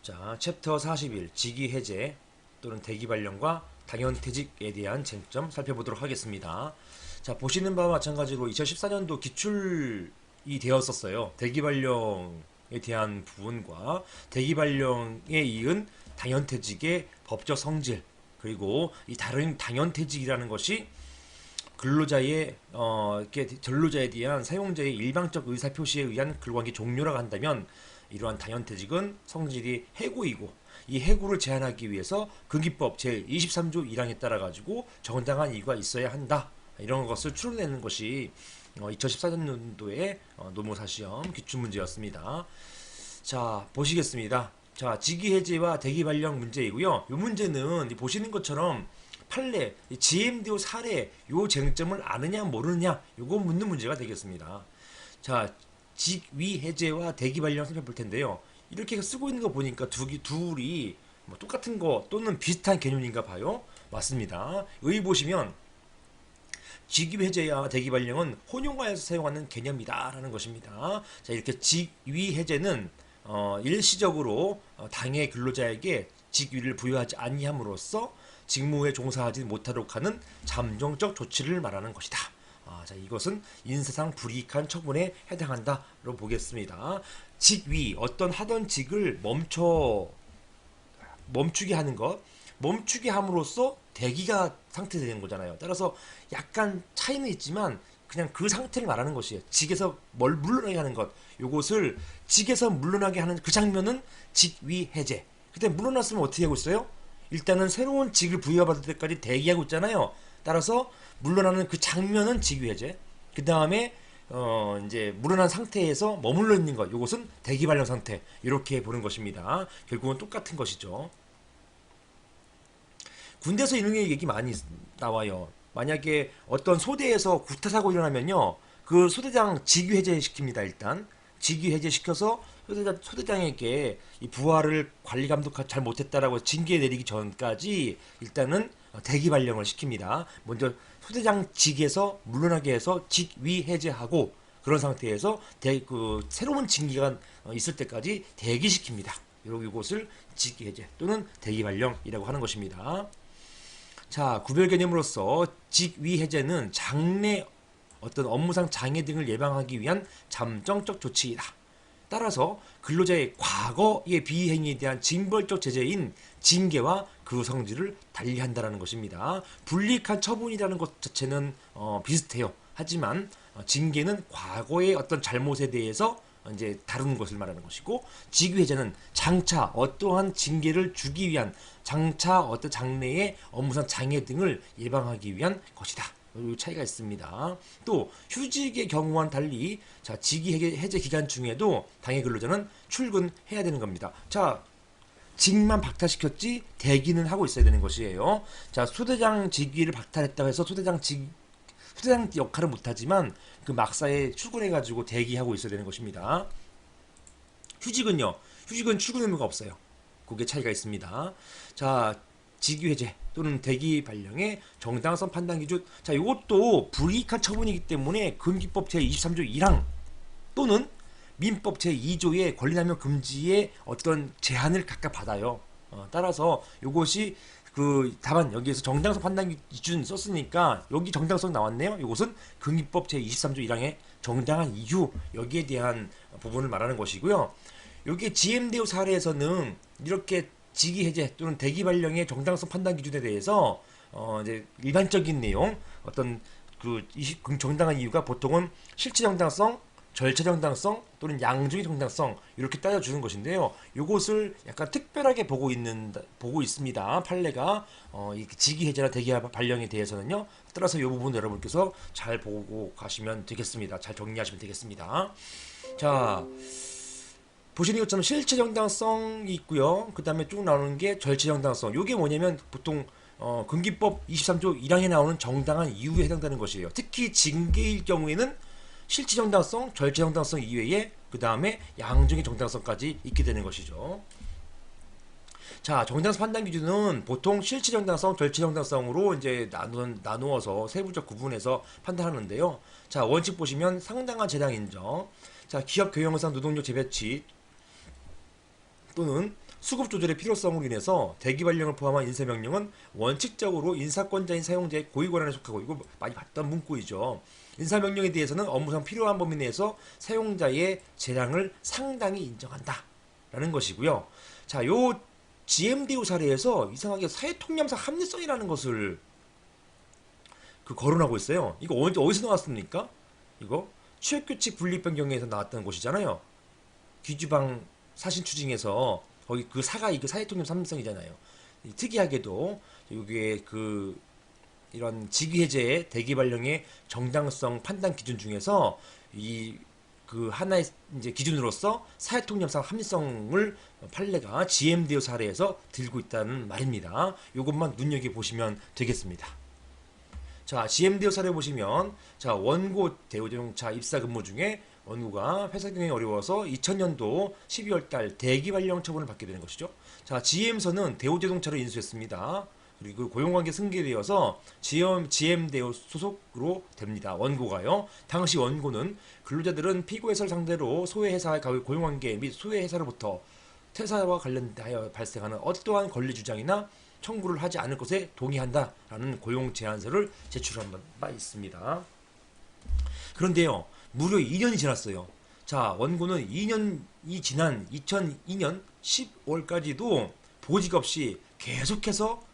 자, 챕터 41 직위 해제 또는 대기 발령과 당연퇴직에 대한 쟁점 살펴보도록 하겠습니다. 자, 보시는 바와 마찬가지로 2014년도 기출이 되었었어요. 대기 발령에 대한 부분과 대기 발령에 이은 당연퇴직의 법적 성질, 그리고 이 다른 당연퇴직이라는 것이 근로자의 이렇게 근로자에 대한 사용자의 일방적 의사 표시에 의한 근로관계 종료라고 한다면, 이러한 당연퇴직은 성질이 해고이고, 이 해고를 제한하기 위해서 근기법 제23조 1항에 따라 가지고 정당한 이유가 있어야 한다, 이런 것을 추론내는 것이 2014년도의 노무사시험 기출문제였습니다. 자, 보시겠습니다. 자, 직위 해제와 대기 발령 문제이고요. 이 문제는 보시는 것처럼 판례, GMDO 사례, 요 쟁점을 아느냐 모르느냐, 요거 묻는 문제가 되겠습니다. 자, 직위 해제와 대기 발령 살펴볼 텐데요. 이렇게 쓰고 있는 거 보니까 둘이 뭐 똑같은 거 또는 비슷한 개념인가 봐요. 맞습니다. 여기 보시면 직위 해제와 대기 발령은 혼용화해서 사용하는 개념이다라는 것입니다. 자, 이렇게 직위 해제는 일시적으로 당해 근로자에게 직위를 부여하지 아니함으로써 직무에 종사하지 못하도록 하는 잠정적 조치를 말하는 것이다. 자, 이것은 인사상 불이익한 처분에 해당한다로 보겠습니다. 직위, 어떤 하던 직을 멈추게 하는 것, 멈추게 함으로써 대기가 상태되는 거잖아요. 따라서 약간 차이는 있지만 그냥 그 상태를 말하는 것이에요. 직에서 물러나게 하는 것, 요것을 직에서 물러나게 하는 그 장면은 직위 해제. 그때 물러났으면 어떻게 하고 있어요? 일단은 새로운 직을 부여받을 때까지 대기하고 있잖아요. 따라서 물러나는 그 장면은 직위 해제. 그 다음에 이제 물러난 상태에서 머물러 있는 것, 요것은 대기 발령 상태. 이렇게 보는 것입니다. 결국은 똑같은 것이죠. 군대에서 이런 얘기 많이 나와요. 만약에 어떤 소대에서 구타 사고 일어나면요, 그 소대장 직위 해제 시킵니다. 일단 직위 해제 시켜서 소대장에게 이 부하를 관리 감독 잘 못했다라고 징계 내리기 전까지 일단은 대기 발령을 시킵니다. 먼저 소대장 직에서 물러나게 해서 직위 해제하고, 그런 상태에서 새로운 징계가 있을 때까지 대기시킵니다. 이것을 직위 해제 또는 대기 발령이라고 하는 것입니다. 자, 구별 개념으로서 직위 해제는 장래 어떤 업무상 장애 등을 예방하기 위한 잠정적 조치이다. 따라서 근로자의 과거의 비행에 대한 징벌적 제재인 징계와 그 성질을 달리한다는 것입니다. 불이익한 처분이라는 것 자체는 비슷해요. 하지만 징계는 과거의 어떤 잘못에 대해서 이제 다루는 것을 말하는 것이고, 직위 해제는 장차 어떠한 징계를 주기 위한, 장차 어떤 장래의 업무상 장애 등을 예방하기 위한 것이다. 이 차이가 있습니다. 또 휴직의 경우와는 달리, 자, 직위 해제 기간 중에도 당해 근로자는 출근해야 되는 겁니다. 자, 직만 박탈시켰지 대기는 하고 있어야 되는 것이에요. 자, 소대장 직위를 박탈했다고 해서 소대장 역할은 못하지만 그 막사에 출근해가지고 대기하고 있어야 되는 것입니다. 휴직은 출근 의무가 없어요. 그게 차이가 있습니다. 자, 직위 해제 또는 대기 발령의 정당성 판단 기준. 자, 이것도 불이익한 처분이기 때문에 근기법 제23조 1항 또는 민법 제2조의 권리남용 금지의 어떤 제한을 각각 받아요. 따라서 이것이 다만 여기에서 정당성 판단 기준 썼으니까 여기 정당성 나왔네요. 이것은 근기법 제23조 1항의 정당한 이유, 여기에 대한 부분을 말하는 것이고요. 여기 GMDO 사례에서는 이렇게 직위 해제 또는 대기 발령의 정당성 판단 기준에 대해서 이제 일반적인 내용, 어떤 정당한 이유가 보통은 실체 정당성, 절차 정당성 또는 양중의 정당성, 이렇게 따져주는 것인데요. 이것을 약간 특별하게 보고 있습니다. 판례가 직위 해제나 대기 발령에 대해서는요. 따라서 이 부분 여러분께서 잘 보고 가시면 되겠습니다. 잘 정리하시면 되겠습니다. 자, 보시는 것처럼 실체 정당성이 있고요. 그 다음에 쭉 나오는 게 절체 정당성. 이게 뭐냐면 보통 근기법 23조 1항에 나오는 정당한 이유에 해당되는 것이에요. 특히 징계일 경우에는 실체 정당성, 절체 정당성 이외에 그 다음에 양중의 정당성까지 있게 되는 것이죠. 자, 정당성 판단 기준은 보통 실체 정당성, 절체 정당성으로 이제 나누어서 세부적 구분해서 판단하는데요. 자, 원칙 보시면 상당한 재량 인정. 자, 기업 경영상 노동력 재배치 또는 수급 조절의 필요성으로 인해서 대기발령을 포함한 인사명령은 원칙적으로 인사권자인 사용자의 고유 권한에 속하고, 이거 많이 봤던 문구이죠. 인사명령에 대해서는 업무상 필요한 범위 내에서 사용자의 재량을 상당히 인정한다 라는 것이고요. 자, 요 GMDO 사례에서 이상하게 사회통념상 합리성이라는 것을 거론하고 있어요. 이거 어디서 나왔습니까? 이거 취업규칙 분립변경에서 나왔던 곳이잖아요. 귀주방 사신추징에서 거기 그 사가 이게 사회통념 합리성이잖아요. 특이하게도 이게 이런 직위해제의 대기발령의 정당성 판단 기준 중에서 하나의 이제 기준으로서 사회통념상 합리성을 판례가 GMDO 사례에서 들고 있다는 말입니다. 이것만 눈여겨 보시면 되겠습니다. 자, GMDO 사례 보시면, 자, 원고 대우자동차 입사 근무 중에 원고가 회사 경영이 어려워서 2000년도 12월 달 대기발령 처분을 받게 되는 것이죠. 자, GM사는 대우자동차를 인수했습니다. 그리고 고용관계 승계되어서 GM대우 소속으로 됩니다. 원고가요. 당시 원고는 근로자들은 피고회사를 상대로 소외회사의 고용관계 및 소외회사로부터 퇴사와 관련하여 발생하는 어떠한 권리 주장이나 청구를 하지 않을 것에 동의한다라는 고용 제안서를 제출한 바 있습니다. 그런데요, 무려 2년이 지났어요. 자, 원고는 2년이 지난 2002년 10월까지도 보직 없이 계속해서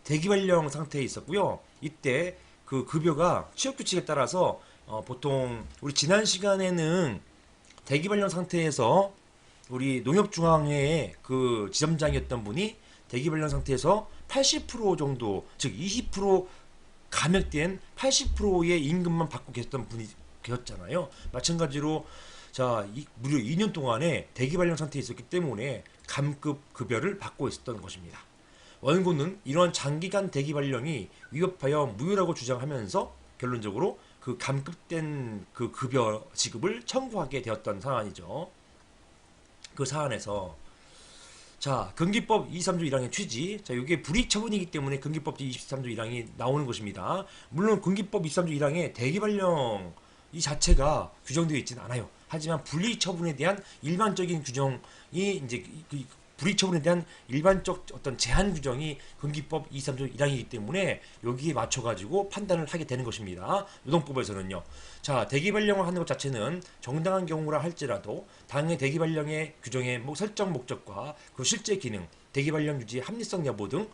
대기발령 상태에 있었고요. 이때 그 급여가 취업규칙에 따라서 보통 우리 지난 시간에는 대기발령 상태에서 우리 농협중앙회의 그 지점장이었던 분이 대기발령 상태에서 80% 정도, 즉 20% 감액된 80%의 임금만 받고 계셨던 분이 계셨잖아요. 마찬가지로 자, 무려 2년 동안에 대기발령 상태에 있었기 때문에 감급 급여를 받고 있었던 것입니다. 원고는 이러한 장기간 대기발령이 위법하여 무효라고 주장하면서 결론적으로 그 감급된 그 급여 지급을 청구하게 되었던 사안이죠. 그 사안에서 자, 근기법 23조 1항의 취지. 자, 이게 불이익 처분이기 때문에 근기법 23조 1항이 나오는 것입니다. 물론 근기법 23조 1항에 대기발령 이 자체가 규정되어 있지는 않아요. 하지만 불이익 처분에 대한 일반적인 규정이 이제 불이익 처분에 대한 일반적 어떤 제한 규정이 근기법 23조 1항이기 때문에 여기에 맞춰가지고 판단을 하게 되는 것입니다. 노동법에서는요. 자, 대기발령을 하는 것 자체는 정당한 경우라 할지라도 당의 대기발령의 규정의 설정 목적과 그 실제 기능, 대기발령 유지의 합리성 여부 등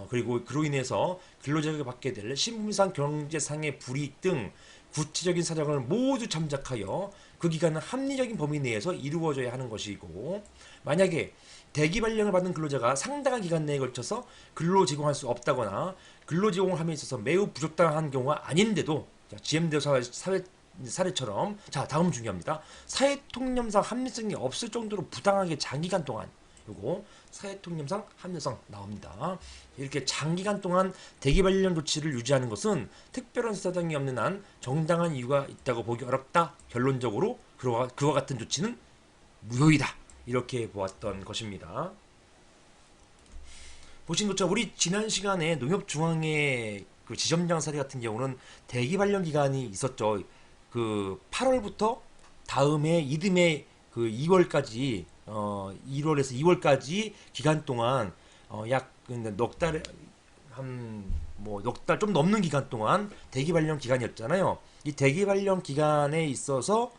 그리고 그로 인해서 근로자가 받게 될 신분상 경제상의 불이익 등 구체적인 사정을 모두 참작하여 그 기간은 합리적인 범위 내에서 이루어져야 하는 것이고, 만약에 대기발령을 받는 근로자가 상당한 기간 내에 걸쳐서 근로 제공할 수 없다거나 근로 제공을 함에 있어서 매우 부적당한 경우가 아닌데도, GM대우 사례처럼, 자, 다음 중요합니다. 사회통념상 합리성이 없을 정도로 부당하게 장기간 동안, 요거 사회통념상 합리성 나옵니다. 이렇게 장기간 동안 대기발령 조치를 유지하는 것은 특별한 사정이 없는 한 정당한 이유가 있다고 보기 어렵다. 결론적으로 그와 같은 조치는 무효이다. 이렇게 보았던 것입니다. 보신 것처럼 우리 지난 시간에 농협중앙회 그 지점장 사례 같은 경우는 대기발령 기간이 있었죠. 그 8월부터 다음해 이듬해 그 2월까지 1월에서 2월까지 기간 동안 약 넉 달, 넉 달 좀 넘는 기간 동안 대기발령 기간이었잖아요. 이 대기발령 기간에 있어서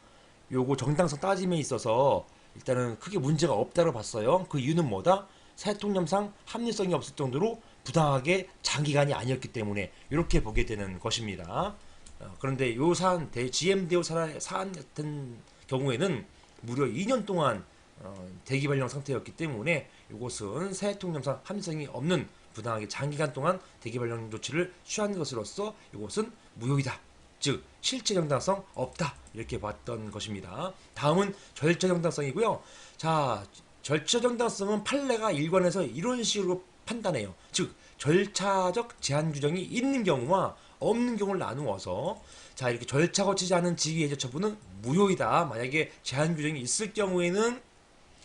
요거 정당성 따짐에 있어서 일단은 크게 문제가 없다고 봤어요. 그 이유는 뭐다? 사회통념상 합리성이 없을 정도로 부당하게 장기간이 아니었기 때문에 이렇게 보게 되는 것입니다. 그런데 요 사안, GM대우 사안 같은 경우에는 무려 2년 동안 대기발령 상태였기 때문에 이것은 사회통념상 합리성이 없는 부당하게 장기간 동안 대기발령 조치를 취한 것으로서 이것은 무효이다. 즉 실체 정당성 없다. 이렇게 봤던 것입니다. 다음은 절차 정당성이고요. 자, 절차 정당성은 판례가 일관해서 이런 식으로 판단해요. 즉 절차적 제한 규정이 있는 경우와 없는 경우를 나누어서, 자, 이렇게 절차 거치지 않은 직위해제 처분은 무효이다. 만약에 제한 규정이 있을 경우에는,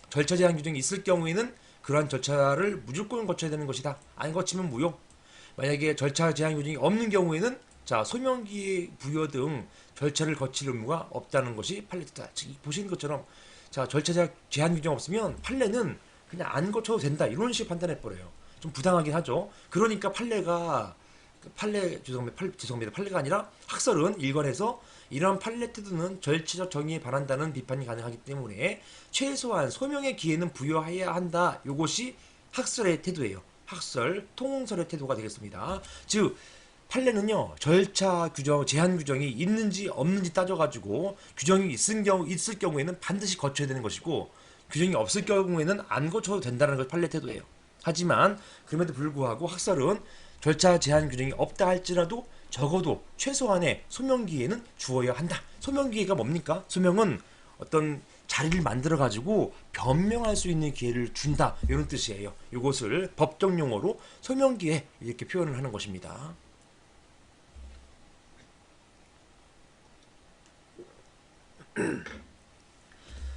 절차 제한 규정이 있을 경우에는 그러한 절차를 무조건 거쳐야 되는 것이다. 안 거치면 무효. 만약에 절차 제한 규정이 없는 경우에는, 자, 소명기 부여 등 절차를 거칠 의무가 없다는 것이 판례다. 보시는 것처럼, 자, 절차 제한 규정 없으면 판례는 그냥 안 고쳐도 된다 이런 식으로 판단해버려요. 좀 부당하긴 하죠. 그러니까 죄송합니다. 판례가 아니라 학설은 일관해서 이러한 판례 태도는 절차적 정의에 반한다는 비판이 가능하기 때문에 최소한 소명의 기회는 부여해야 한다. 이것이 학설의 태도예요. 학설, 통설의 태도가 되겠습니다. 즉 판례는요 절차 규정, 제한 규정이 있는지 없는지 따져가지고 규정이 있을 경우에는 반드시 거쳐야 되는 것이고 규정이 없을 경우에는 안 거쳐도 된다는 것이 판례 태도예요. 하지만 그럼에도 불구하고 학설은 절차 제한 규정이 없다 할지라도 적어도 최소한의 소명기회는 주어야 한다. 소명기회가 뭡니까? 소명은 어떤 자리를 만들어 가지고 변명할 수 있는 기회를 준다 이런 뜻이에요. 이것을 법적 용어로 소명기회 이렇게 표현을 하는 것입니다.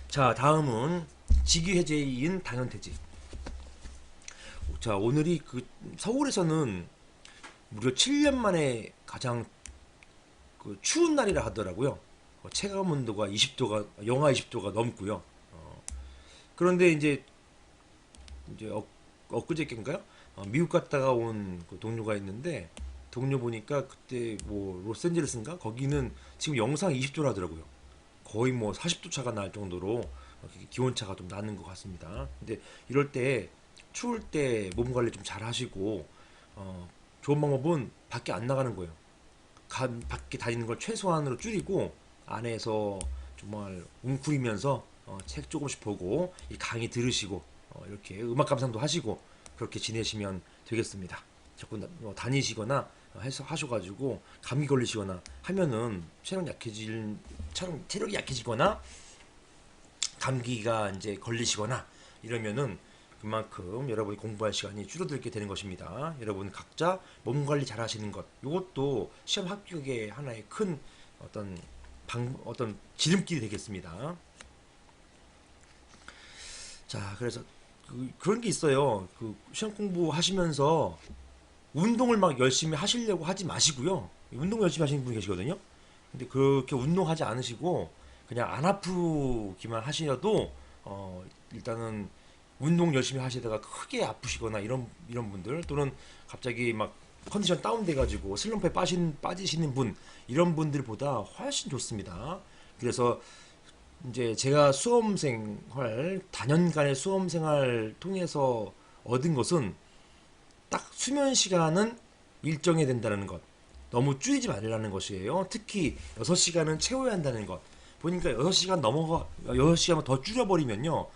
자, 다음은 직위해제인 당연퇴직. 자, 오늘이 서울에서는 무려 7년 만에 가장 추운 날이라 하더라고요. 체감 온도가 20도가 영하 20도가 넘고요. 그런데 이제 엊그저께인가요? 미국 갔다가 온 동료가 있는데 동료 보니까 그때 뭐 로스앤젤레스인가 거기는 지금 영상 20도라더라고요. 거의 뭐 40도 차가 날 정도로 기온 차가 좀 나는 것 같습니다. 근데 이럴 때 추울 때 몸 관리 좀 잘 하시고 좋은 방법은 밖에 안 나가는 거예요. 밖에 다니는 걸 최소한으로 줄이고 안에서 정말 웅크리면서 책 조금씩 보고 이 강의 들으시고 이렇게 음악 감상도 하시고 그렇게 지내시면 되겠습니다. 자꾸 다니시거나 해서 하셔가지고 감기 걸리시거나 하면은 체력이 약해지거나 감기가 이제 걸리시거나 이러면은 그만큼 여러분이 공부할 시간이 줄어들게 되는 것입니다. 여러분 각자 몸 관리 잘 하시는 것 이것도 시험 합격의 하나의 큰 어떤 지름길이 되겠습니다. 자, 그래서 그런 게 있어요. 시험 공부하시면서 운동을 막 열심히 하시려고 하지 마시고요. 운동 열심히 하시는 분이 계시거든요. 근데 그렇게 운동하지 않으시고 그냥 안 아프기만 하시려도 일단은 운동 열심히 하시다가 크게 아프시거나 이런 분들 또는 갑자기 막 컨디션 다운돼 가지고 슬럼프에 빠지시는 분 이런 분들보다 훨씬 좋습니다. 그래서 이제 제가 다년간의 수험 생활 통해서 얻은 것은 딱 수면 시간은 일정해야 된다는 것. 너무 줄이지 말라는 것이에요. 특히 6시간은 채워야 한다는 것. 보니까 6시간만 더 줄여버리면요.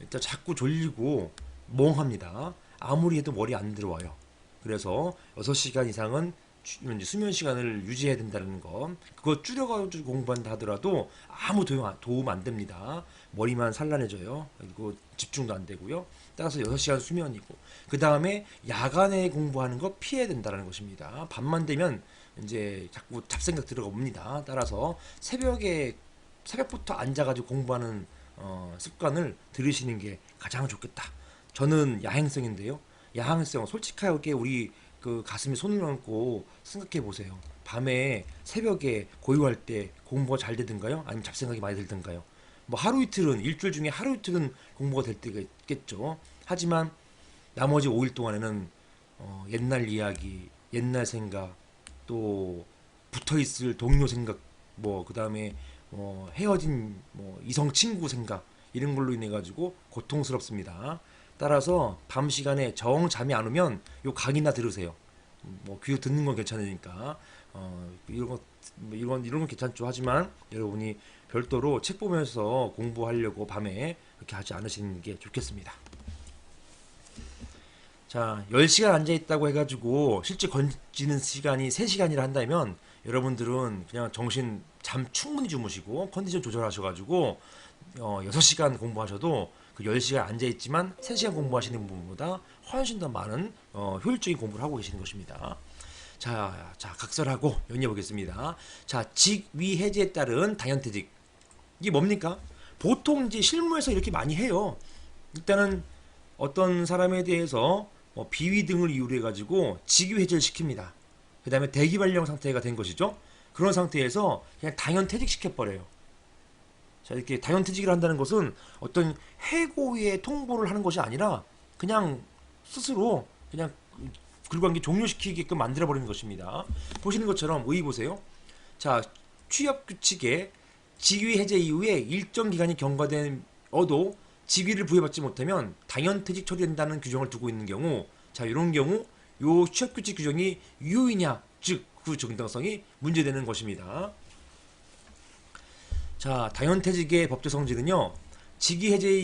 일단 자꾸 졸리고 멍합니다. 아무리 해도 머리 안 들어와요. 그래서 6시간 이상은 수면 시간을 유지해야 된다는 것. 그거 줄여가지고 공부한다 하더라도 아무 도움 안 됩니다. 머리만 산란해져요. 그리고 집중도 안 되고요. 따라서 6시간 수면이고 그 다음에 야간에 공부하는 거 피해야 된다는 것입니다. 밤만 되면 이제 자꾸 잡생각 들어옵니다. 따라서 새벽부터 앉아가지고 공부하는 습관을 들으시는 게 가장 좋겠다. 저는 야행성인데요. 야행성 솔직하게 우리 가슴에 손을 얹고 생각해 보세요. 밤에 새벽에 고요할 때 공부가 잘 되든가요? 아니면 잡생각이 많이 들든가요? 뭐 일주일 중에 하루 이틀은 공부가 될 때가 있겠죠. 하지만 나머지 5일 동안에는 옛날 이야기, 옛날 생각, 또 붙어있을 동료 생각, 그 다음에 헤어진 이성 친구 생각 이런 걸로 인해 가지고 고통스럽습니다. 따라서 밤 시간에 정 잠이 안 오면 요 강의나 들으세요. 귀로 듣는 건 괜찮으니까 이런 건 괜찮죠. 하지만 여러분이 별도로 책 보면서 공부하려고 밤에 그렇게 하지 않으시는 게 좋겠습니다. 자, 10시간 앉아 있다고 해가지고 실제 건지는 시간이 3시간이라 한다면 여러분들은 그냥 잠 충분히 주무시고 컨디션 조절하셔가지고 6시간 공부하셔도 그 10시간 앉아있지만 3시간 공부하시는 분보다 훨씬 더 많은 효율적인 공부를 하고 계시는 것입니다. 자, 각설하고 연이어 보겠습니다. 자, 직위 해제에 따른 당연퇴직. 이게 뭡니까? 보통 이제 실무에서 이렇게 많이 해요. 일단은 어떤 사람에 대해서 비위 등을 이유로 해가지고 직위 해제를 시킵니다. 그 다음에 대기 발령 상태가 된 것이죠. 그런 상태에서 그냥 당연 퇴직시켜버려요. 자, 이렇게 당연퇴직을 한다는 것은 어떤 해고의 통보를 하는 것이 아니라 그냥 스스로 그냥 근로관계 종료시키게끔 만들어버리는 것입니다. 보시는 것처럼 의의 보세요. 자, 취업규칙에 직위 해제 이후에 일정 기간이 경과되어도 직위를 부여받지 못하면 당연퇴직 처리된다는 규정을 두고 있는 경우, 자, 이런 경우 요 취업규칙 규정이 유효이냐, 즉 그 정당성이 문제되는 것입니다. 자, 당연퇴직의 법적 성질은요, 직위 해제에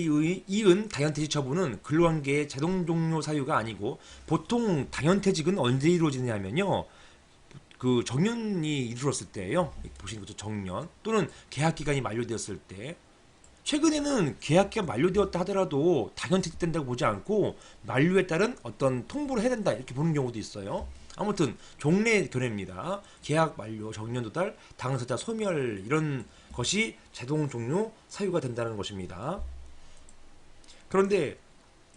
이은 당연퇴직 처분은 근로관계의 자동 종료 사유가 아니고, 보통 당연퇴직은 언제 이루어지냐면요, 그 정년이 이르렀을 때예요. 보시는 것처럼 정년 또는 계약 기간이 만료되었을 때. 최근에는 계약 기간 만료되었다 하더라도 당연퇴직된다고 보지 않고 만료에 따른 어떤 통보를 해야 된다 이렇게 보는 경우도 있어요. 아무튼 종래 견해입니다. 계약 만료, 정년 도달, 당사자 소멸 이런 것이 자동 종료 사유가 된다는 것입니다. 그런데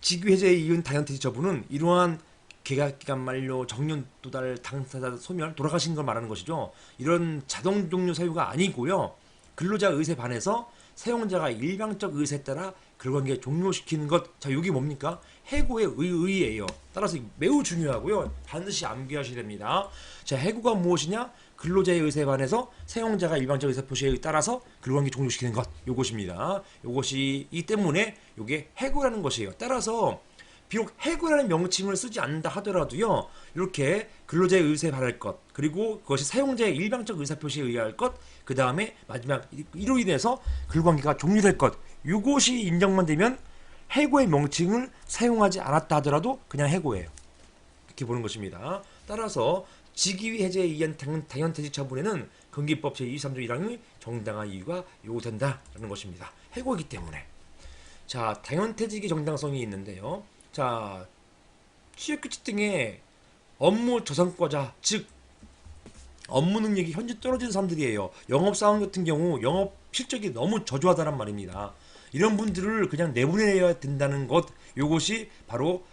직위 해제에 이은 당연퇴직 처분은 이러한 계약기간 만료, 정년 도달, 당사자 소멸, 돌아가신 걸 말하는 것이죠. 이런 자동 종료 사유가 아니고요. 근로자 의사에 반해서 사용자가 일방적 의사에 따라 근로관계 종료시키는 것. 자, 이게 뭡니까? 해고의 의의예요. 따라서 매우 중요하고요. 반드시 암기하셔야 됩니다. 자, 해고가 무엇이냐? 근로자의 의사에 반해서 사용자가 일방적 의사 표시에 따라서 근로관계 종료시키는 것. 요것입니다. 요것이기 때문에 요게 해고라는 것이에요. 따라서 비록 해고라는 명칭을 쓰지 않는다 하더라도요, 이렇게 근로자의 의사에 반할 것, 그리고 그것이 사용자의 일방적 의사표시에 의할 것, 그 다음에 마지막 이로 인해서 근로관계가 종료될 것, 이것이 인정만 되면 해고의 명칭을 사용하지 않았다 하더라도 그냥 해고예요. 이렇게 보는 것입니다. 따라서 직위 해제에 의한 당연퇴직 처분에는 근기법 제23조 1항의 정당한 이유가 요구된다라는 것입니다. 해고이기 때문에. 자, 당연퇴직의 정당성이 있는데요. 자, 취업규칙 등의 업무 저성과자, 즉 업무 능력이 현재 떨어진 사람들이에요. 영업사원 같은 경우 영업 실적이 너무 저조하다는 말입니다. 이런 분들을 그냥 내보내야 된다는 것, 요것이 바로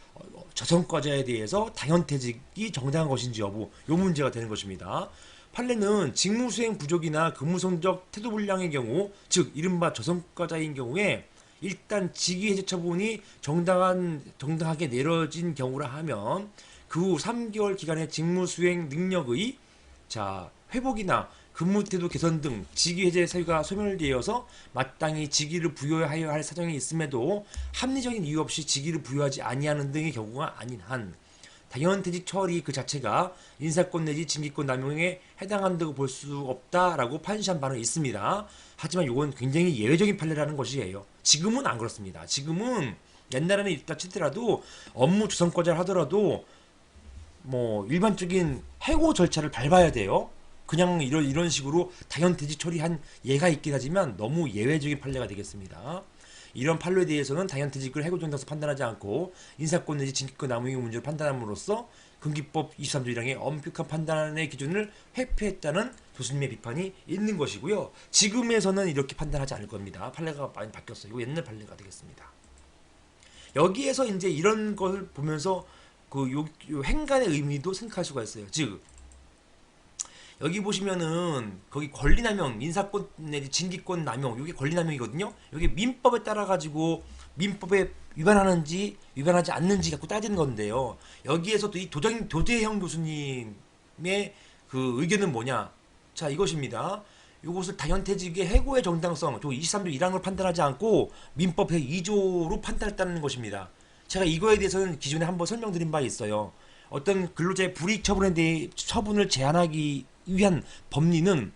저성과자에 대해서 당연퇴직이 정당한 것인지 여부, 요 문제가 되는 것입니다. 판례는 직무수행 부족이나 근무성적 태도불량의 경우, 즉 이른바 저성과자인 경우에 일단 직위 해제 처분이 정당하게 내려진 경우라 하면 그 후 3개월 기간의 직무 수행 능력의 회복이나 근무 태도 개선 등 직위 해제 사유가 소멸되어서 마땅히 직위를 부여하여야 할 사정이 있음에도 합리적인 이유 없이 직위를 부여하지 아니하는 등의 경우가 아닌 한 당연퇴직 처리 그 자체가 인사권 내지 징계권 남용에 해당한다고 볼 수 없다라고 판시한 바는 있습니다. 하지만 이건 굉장히 예외적인 판례라는 것이에요. 지금은 안 그렇습니다. 지금은 옛날에는 있다 치더라도 업무 조성과제를 하더라도 뭐 일반적인 해고 절차를 밟아야 돼요. 그냥 이런 식으로 당연퇴직 처리한 예가 있긴 하지만 너무 예외적인 판례가 되겠습니다. 이런 판례에 대해서는 당연퇴직을 해고 정당성 판단하지 않고 인사권 내지 징계권 남용의 문제를 판단함으로써 근기법 23조 1항의 엄격한 판단의 기준을 회피했다는 교수님의 비판이 있는 것이고요. 지금에서는 이렇게 판단하지 않을 겁니다. 판례가 많이 바뀌었어요. 이거 옛날 판례가 되겠습니다. 여기에서 이제 이런 걸 보면서 요 행간의 의미도 생각할 수가 있어요. 즉 여기 보시면은 거기 권리남용, 인사권 내지 징계권 남용, 이게 권리남용이거든요. 여기 민법에 따라 가지고 민법에 위반하는지 위반하지 않는지 갖고 따지는 건데요. 여기에서도 이 도재형 교수님의 그 의견은 뭐냐? 자, 이것입니다. 이것을 당연퇴직의 해고의 정당성, 23조 1항을 판단하지 않고 민법 제2조로 판단했다는 것입니다. 제가 이거에 대해서는 기존에 한번 설명드린 바 있어요. 어떤 근로자의 불이익 처분에 대해 처분을 제한하기 위한 법리는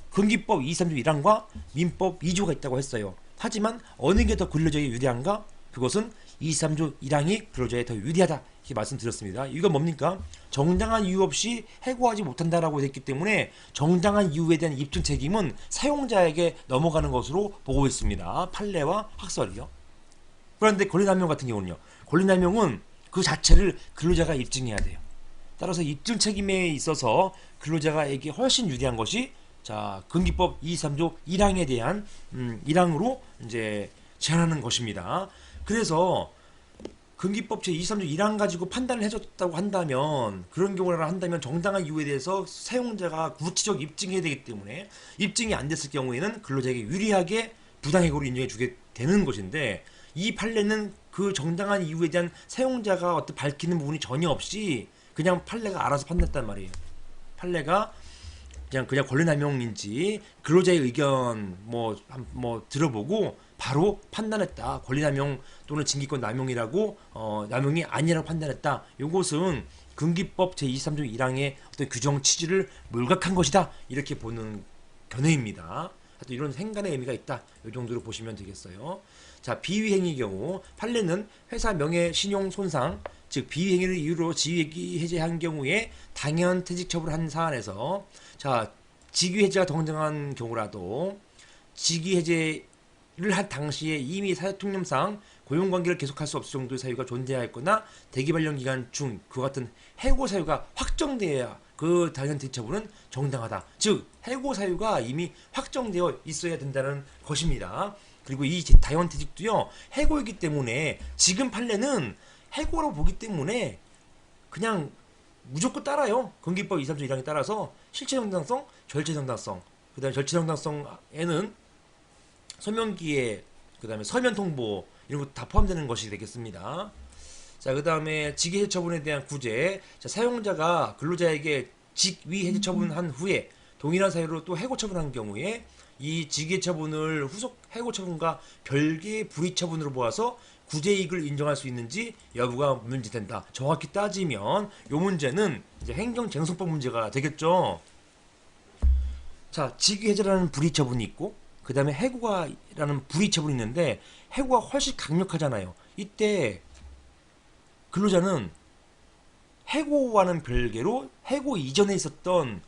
근기법 23조 1항과 민법 2조가 있다고 했어요. 하지만 어느 게 더 근로자에게 유리한가? 그것은 23조 1항이 근로자에 더 유리하다 이렇게 말씀드렸습니다. 이건 뭡니까? 정당한 이유 없이 해고하지 못한다라고 했기 때문에 정당한 이유에 대한 입증 책임은 사용자에게 넘어가는 것으로 보고 있습니다. 판례와 학설이요. 그런데 권리남용 같은 경우는요. 권리남용은 그 자체를 근로자가 입증해야 돼요. 따라서 입증 책임에 있어서 근로자가에게 훨씬 유리한 것이 근기법 23조 1항에 대한 1항으로 이제 제한하는 것입니다. 그래서 근기법 제23조 1항 가지고 판단을 해줬다고 한다면, 그런 경우라 한다면 정당한 이유에 대해서 사용자가 구체적 입증해야 되기 때문에, 입증이 안 됐을 경우에는 근로자에게 유리하게 부당해고를 인정해 주게 되는 것인데, 이 판례는 그 정당한 이유에 대한 사용자가 어떤 밝히는 부분이 전혀 없이 그냥 판례가 알아서 판단했단 말이에요. 판례가 그냥 권리남용인지 근로자의 의견 뭐 들어보고 바로 판단했다. 권리남용 또는 징계권 남용이라고 남용이 아니라고 판단했다. 이것은 근기법 제23조 1항의 어떤 규정 취지를 몰각한 것이다. 이렇게 보는 견해입니다. 또 이런 행간의 의미가 있다. 이 정도로 보시면 되겠어요. 자, 비위행위 경우 판례는 회사 명예 신용 손상, 즉 비위행위를 이유로 직위 해제한 경우에 당연 퇴직 처분한 사안에서, 자, 직위 해제가 정당한 경우라도 직위 해제를 한 당시에 이미 사회통념상 고용관계를 계속할 수 없을 정도의 사유가 존재하였거나 대기 발령 기간 중 그와 같은 해고 사유가 확정되어야 그 당연 퇴직 처분은 정당하다. 즉 해고 사유가 이미 확정되어 있어야 된다는 것입니다. 그리고 이 다연퇴직도요, 해고이기 때문에 지금 판례는 해고로 보기 때문에 그냥 무조건 따라요. 근기법 23조 1항에 따라서 실체정당성, 절체정당성, 그 다음에 절체정당성에는 서명기에, 그 다음에 서면 통보 이런 거 다 포함되는 것이 되겠습니다. 자, 그 다음에 직위 해제 처분에 대한 구제. 자, 사용자가 근로자에게 직위 해제 처분한 후에 동일한 사유로 또 해고 처분한 경우에 이 직위 처분을 후속 해고 처분과 별개의 불이익 처분으로 보아서 구제이익을 인정할 수 있는지 여부가 문제된다. 정확히 따지면 이 문제는 이제 행정쟁송법 문제가 되겠죠. 자, 직위 해제라는 불이익 처분이 있고, 그 다음에 해고가라는 불이익 처분이 있는데, 해고가 훨씬 강력하잖아요. 이때 근로자는 해고와는 별개로 해고 이전에 있었던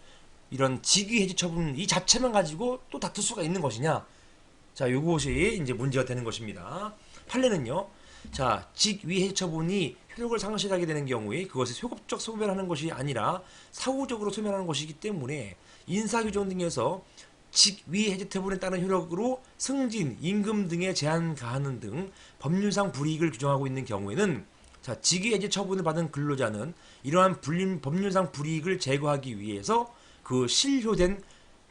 이런 직위 해제 처분 이 자체만 가지고 또 다툴 수가 있는 것이냐. 자, 요것이 이제 문제가 되는 것입니다. 판례는요, 자, 직위 해제 처분이 효력을 상실하게 되는 경우에 그것을 소급적 소멸하는 것이 아니라 사후적으로 소멸하는 것이기 때문에 인사규정 등에서 직위 해제 처분에 따른 효력으로 승진, 임금 등에 제한 가하는 등 법률상 불이익을 규정하고 있는 경우에는, 자, 직위 해제 처분을 받은 근로자는 이러한 법률상 불이익을 제거하기 위해서 그 실효된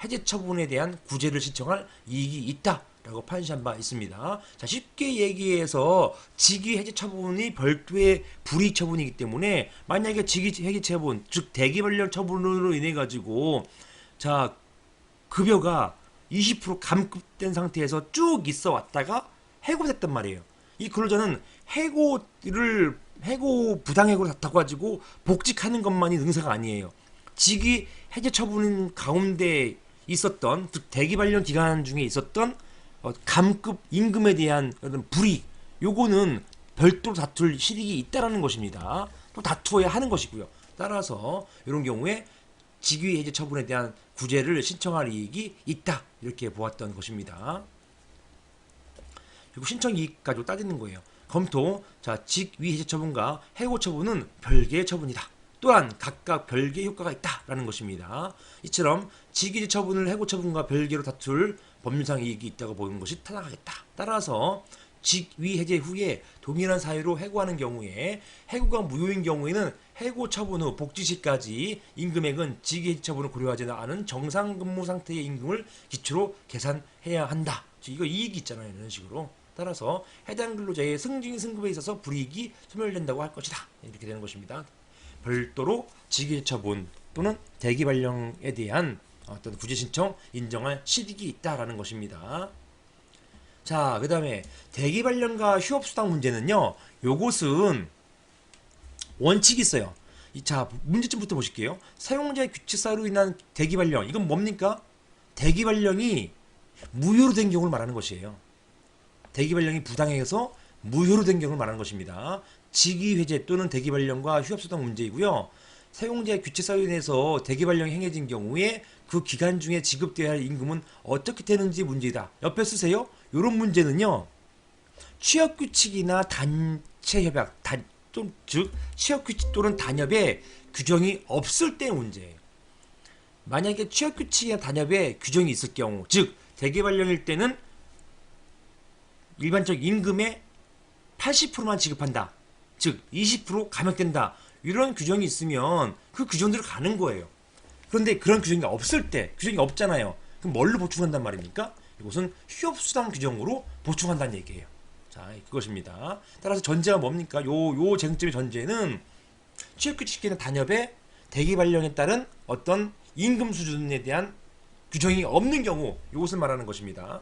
해제 처분에 대한 구제를 신청할 이익이 있다라고 판시한 바 있습니다. 자, 쉽게 얘기해서 직위 해제 처분이 별도의 불이익 처분이기 때문에 만약에 직위 해제 처분, 즉 대기 발령 처분으로 인해 가지고, 자, 급여가 20% 감급된 상태에서 쭉 있어 왔다가 해고됐단 말이에요. 이 근로자는 해고 부당해고를 다투고 가지고 복직하는 것만이 능사가 아니에요. 직위 해제 처분 가운데 있었던, 즉 대기 발령 기간 중에 있었던 감급 임금에 대한 어떤 불이익, 요거는 별도로 다툴 실익이 있다라는 것입니다. 또 다투어야 하는 것이고요. 따라서 이런 경우에 직위 해제 처분에 대한 구제를 신청할 이익이 있다, 이렇게 보았던 것입니다. 그리고 신청 이익 가지고 따지는 거예요. 검토. 자, 직위 해제 처분과 해고 처분은 별개의 처분이다. 또한 각각 별개의 효과가 있다라는 것입니다. 이처럼 직위 해제 처분을 해고 처분과 별개로 다툴 법률상 이익이 있다고 보는 것이 타당하겠다. 따라서 직위 해제 후에 동일한 사유로 해고하는 경우에, 해고가 무효인 경우에는 해고 처분 후 복지 시까지 임금액은 직위 해제 처분을 고려하지 않은 정상 근무 상태의 임금을 기초로 계산해야 한다. 이거 이익이 있잖아요. 이런 식으로. 따라서 해당 근로자의 승진 승급에 있어서 불이익이 소멸된다고 할 것이다. 이렇게 되는 것입니다. 별도로 직위 해제 처분 또는 대기 발령에 대한 어떤 구제 신청 인정할 실익이 있다라는 것입니다. 자, 그 다음에 대기 발령과 휴업수당 문제는요, 요것은 원칙이 있어요. 자, 문제점부터 보실게요. 사용자의 규칙사로 인한 대기 발령, 이건 뭡니까? 대기 발령이 무효로 된 경우를 말하는 것이에요. 대기 발령이 부당해서 무효로 된 경우를 말하는 것입니다. 직위 해제 또는 대기 발령과 휴업수당 문제이고요. 사용자의 규칙사로 인해서 대기 발령이 행해진 경우에 그 기간 중에 지급되어야 할 임금은 어떻게 되는지 문제이다. 옆에 쓰세요. 이런 문제는요, 취업규칙이나 단체협약, 즉 취업규칙 또는 단협에 규정이 없을 때 문제예요. 만약에 취업규칙이나 단협에 규정이 있을 경우, 즉 대기 발령일 때는 일반적 임금의 80%만 지급한다. 즉 20% 감액된다. 이런 규정이 있으면 그 규정대로 가는 거예요. 그런데 그런 규정이 없을 때, 규정이 없잖아요. 그럼 뭘로 보충한단 말입니까? 이것은 휴업수당 규정으로 보충한다는 얘기예요. 자, 그것입니다. 따라서 전제가 뭡니까? 요 쟁점의 전제는 취업규칙이나 단협의 대기 발령에 따른 어떤 임금 수준에 대한 규정이 없는 경우, 이것을 말하는 것입니다.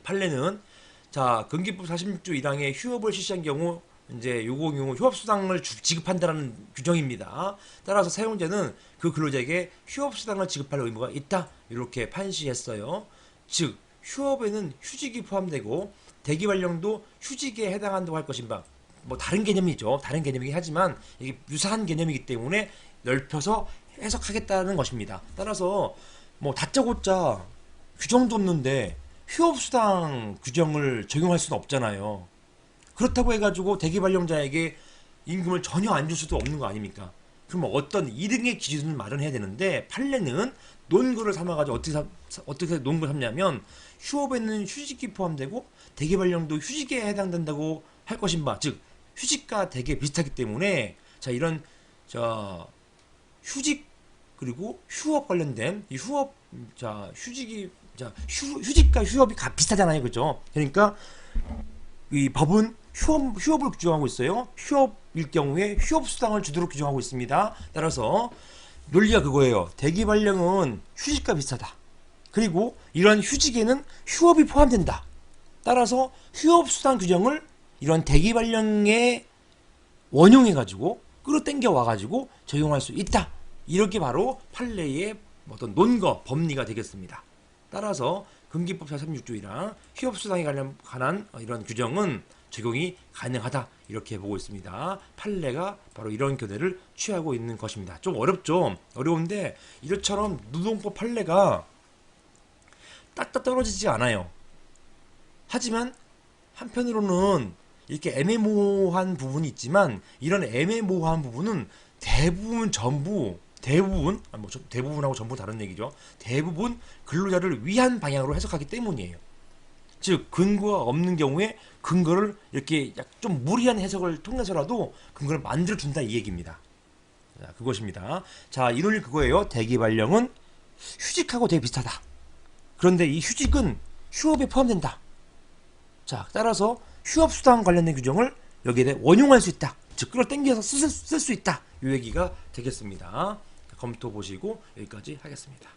판례는 자, 근기법 46조 1항에 휴업을 실시한 경우 이제 요거 경우 휴업수당을 지급한다는 규정입니다. 따라서 사용자는 그 근로자에게 휴업수당을 지급할 의무가 있다. 이렇게 판시했어요. 즉 휴업에는 휴직이 포함되고 대기 발령도 휴직에 해당한다고 할 것인가. 뭐 다른 개념이죠. 다른 개념이긴 하지만 이게 유사한 개념이기 때문에 넓혀서 해석하겠다는 것입니다. 따라서 뭐 다짜고짜 규정도 없는데 휴업수당 규정을 적용할 수는 없잖아요. 그렇다고 해가지고 대기 발령자에게 임금을 전혀 안 줄 수도 없는 거 아닙니까? 그럼 어떤 이등의 기준을 마련해야 되는데 판례는 논거를 삼아가지고 어떻게 논거를 삼냐면 휴업에는 휴직이 포함되고 대기 발령도 휴직에 해당된다고 할 것인 바, 즉 휴직과 대기 비슷하기 때문에 자 이런 휴직 그리고 휴업 관련된 이 휴업 휴직과 휴업이 비슷하잖아요, 그죠? 그러니까 이 법은 휴업을 규정하고 있어요. 휴업일 경우에 휴업수당을 주도록 규정하고 있습니다. 따라서 논리가 그거예요. 대기 발령은 휴직과 비슷하다. 그리고 이런 휴직에는 휴업이 포함된다. 따라서 휴업수당 규정을 이런 대기 발령에 원용해가지고 끌어당겨 와가지고 적용할 수 있다. 이렇게 바로 판례의 어떤 논거, 법리가 되겠습니다. 따라서 근기법 46조 1항 휴업수당에 관한 이런 규정은 적용이 가능하다. 이렇게 보고 있습니다. 판례가 바로 이런 견해를 취하고 있는 것입니다. 좀 어렵죠? 어려운데 이것처럼 노동법 판례가 딱딱 떨어지지 않아요. 하지만 한편으로는 이렇게 애매모호한 부분이 있지만 이런 애매모호한 부분은 대부분하고 전부 다른 얘기죠. 대부분 근로자를 위한 방향으로 해석하기 때문이에요. 즉 근거가 없는 경우에 근거를 이렇게 좀 무리한 해석을 통해서라도 근거를 만들어준다 이 얘기입니다. 자, 그것입니다. 자, 이 논리 그거예요. 대기 발령은 휴직하고 되게 비슷하다. 그런데 이 휴직은 휴업에 포함된다. 자, 따라서 휴업수당 관련된 규정을 여기에 대해 원용할 수 있다. 즉 끌어당겨서 쓸 수 있다. 이 얘기가 되겠습니다. 검토 보시고 여기까지 하겠습니다.